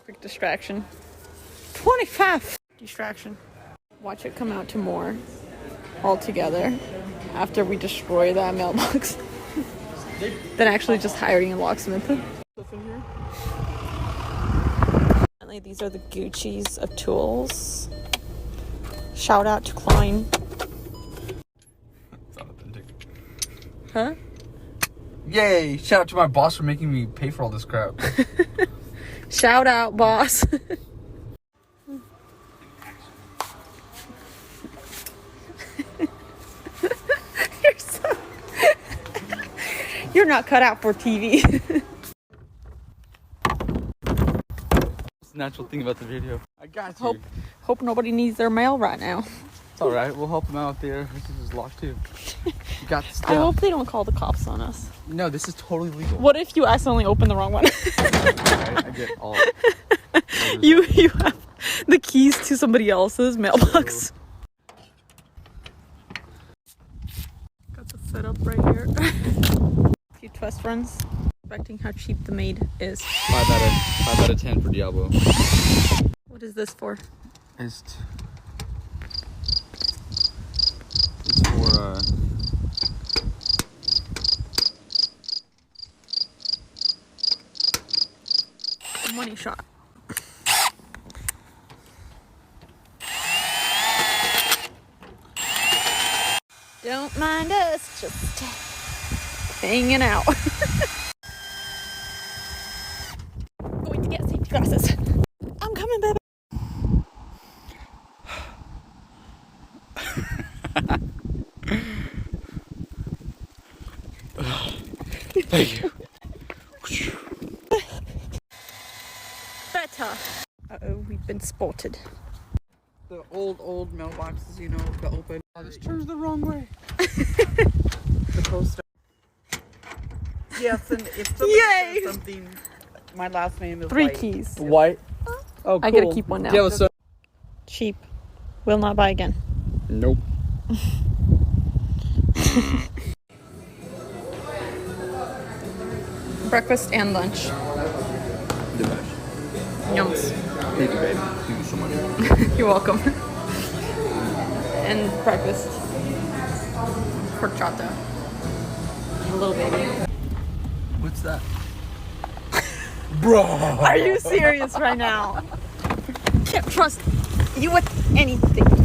Quick distraction. 25! Distraction. Watch it come out to more altogether after we destroy that mailbox. Than actually just hiring a locksmith. Apparently these are the Gucci's of tools. Shout out to Klein. It's authentic. Huh? Yay! Shout out to my boss for making me pay for all this crap. Shout out, boss. You're not cut out for TV. It's the natural thing about the video. I got you. Hope nobody needs their mail right now. It's alright, we'll help them out there. This is locked too. You got this stuff. I hope they don't call the cops on us. No, this is totally legal. What if you accidentally open the wrong one? Alright, I get all. You have the keys to somebody else's mailbox. Got the setup right here. A few test runs. Expecting how cheap the maid is. 5 out of 10 for Diablo. What is this for? It's for Money shot. Don't mind us, just hanging out. Going to get safety glasses. I'm coming, baby. Thank you. Better. Uh-oh, we've been spotted. The old mailboxes, you know, the open. Oh, this turns the wrong way. The post. Yes, and if somebody Yay! says something, my last name is 3 White. keys. White. Oh, cool. I gotta keep one now. Yeah, what's up? Cheap. Will not buy again. Nope. Breakfast and lunch. The best. Yums. Thank you, babe. Thank you so much. You're welcome. And breakfast. Horchata. A little baby. What's that? Bro! Are you serious right now? Can't trust you with anything.